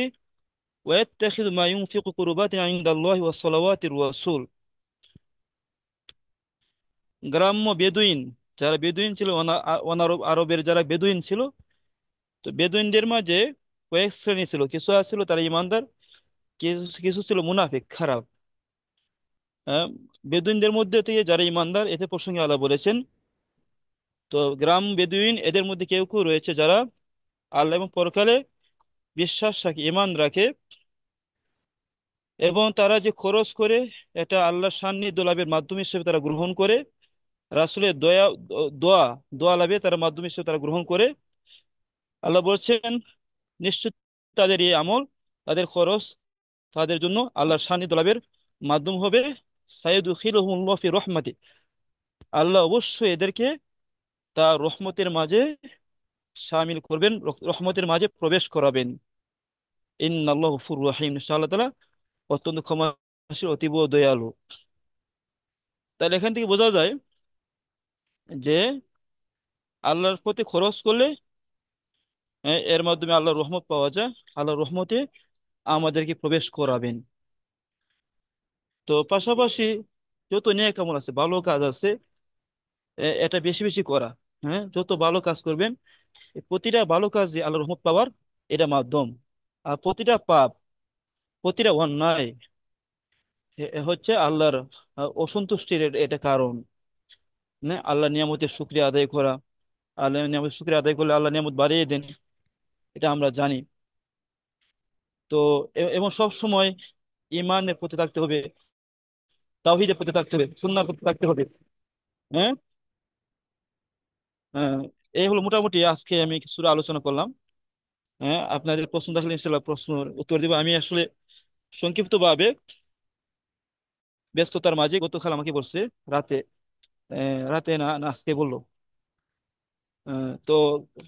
ওয়া ইয়াত্তাখিযু মা ইউনফিকু কুরবাতিন ইনদাল্লাহি ওয়াস সালাওয়াতির রাসূল, গ্রাম্য বেদুইন, যারা বেদুইন ছিল, অনারব আরবের যারা বেদুইন ছিল, তো বেদুইনদের মাঝে কয়েক শ্রেণী ছিল, কিছু ছিল তারা ইমানদার, কিছু কিছু ছিল মুনাফিক, খারাপ। হ্যাঁ, বেদুইনদের মধ্যে থেকে যারা ইমানদার, এতে প্রসঙ্গে আল্লাহ বলেছেন। তো গ্রাম বেদুইন এদের মধ্যে কেউ কেউ রয়েছে যারা আল্লাহ এবং পরকালে বিশ্বাস রাখে, ইমান রাখে, এবং তারা যে খরচ করে এটা আল্লাহর সান্নিধ্য লাভের মাধ্যম হিসেবে তারা গ্রহণ করে, রাসূলের দোয়া দোয়া লাভে তারা মাধ্যম হিসেবে তারা গ্রহণ করে। আল্লাহ বলছেন, নিশ্চিত তাদের এই আমল, তাদের খরচ তাদের জন্য আল্লাহর সান্নিধ্য লাভের মাধ্যম হবে। সাইয়্যুদখিলুহুমুল্লাহু ফি রাহমাতি, আল্লাহ অবশ্যই এদেরকে তার রহমতের মাঝে শামিল করবেন, রহমতের মাঝে প্রবেশ করাবেন। ইন্নাল্লাহু গফুরুর রহিম, নিশ্চয় আল্লাহ তাআলা অত্যন্ত ক্ষমাশীল, অতীব দয়ালু। তাহলে এখান থেকে বোঝা যায় যে আল্লাহর প্রতি খরচ করলে এর মাধ্যমে আল্লাহর রহমত পাওয়া যায়, আল্লাহর রহমতে আমাদেরকে প্রবেশ করাবেন। তো পাশাপাশি যত নেক আমল আছে, ভালো কাজ আছে, এটা বেশি বেশি করা। হ্যাঁ, যত ভালো কাজ করবেন, এই প্রতিটা ভালো কাজে আল্লাহর রহমত পাওয়ার এটা মাধ্যম। আর প্রতিটা পাপ, প্রতিটা অন্যায় হচ্ছে আল্লাহর অসন্তুষ্টির এটা কারণ। না, আল্লাহ নিয়ামতের শুকরিয়া আদায় করা, আল্লাহ নিয়ামতের শুকরিয়া আদায় করলে আল্লাহ নিয়ামত বাড়িয়ে দেন, এটা আমরা জানি। তো এবং সব সময় ইমানের প্রতি থাকতে হবে, তাওহীদের প্রতি থাকতে হবে, সুন্নাহর প্রতি থাকতে হবে। হ্যাঁ, আহ, এই হলো মোটামুটি আজকে আমি কিছুটা আলোচনা করলাম। হ্যাঁ, আপনাদের প্রশ্ন থাকলে ইনশাল্লাহ প্রশ্ন উত্তর দিব। আমি আসলে সংক্ষিপ্ত ভাবে, ব্যস্ততার মাঝে গতকাল আমাকে বলছে রাতে, রাতে না না, আজকে বললো। তো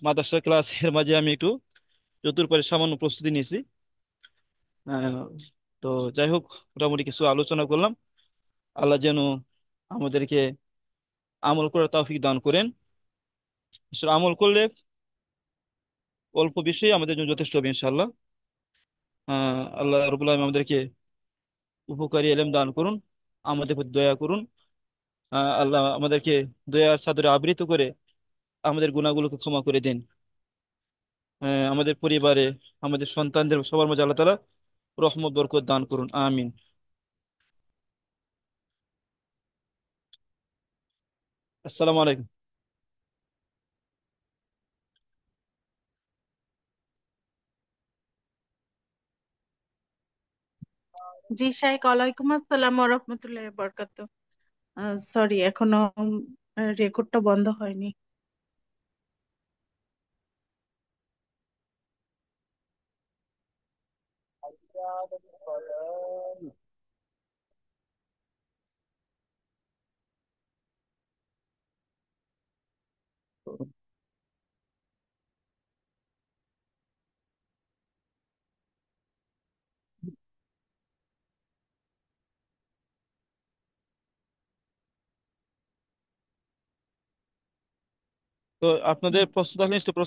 মাদ্রাসা ক্লাসের মাঝে আমি একটু চতুর পরে সামান্য প্রস্তুতি নিয়েছি। আহ, তো যাই হোক, মোটামুটি কিছু আলোচনা করলাম। আল্লাহ যেন আমাদেরকে আমল করার তৌফিক দান করেন। আসলে আমল করলে অল্প বিষয়ে আমাদের জন্য যথেষ্ট হবে ইনশাআল্লাহ। আল্লাহ রাব্বুল আলামিন আমাদেরকে উপকারী এলেম দান করুন, আমাদের প্রতি দয়া করুন। আল্লাহ আমাদেরকে দয়ার চাদরে আবৃত করে আমাদের গুনাহগুলোকে ক্ষমা করে দিন। আমাদের পরিবারে, আমাদের সন্তানদের সবার মাঝে আল্লাহ তাআলা রহমত বরকত দান করুন, আমিন। আসসালামু আলাইকুম। জি শাইখ, ওয়ালাইকুম আসসালাম ওয়া রাহমাতুল্লাহি ওয়া বারাকাতুহু। সরি, এখনো রেকর্ডটা বন্ধ হয়নি। তো আপনাদের প্রশ্ন থাকলে নিশ্চয়ই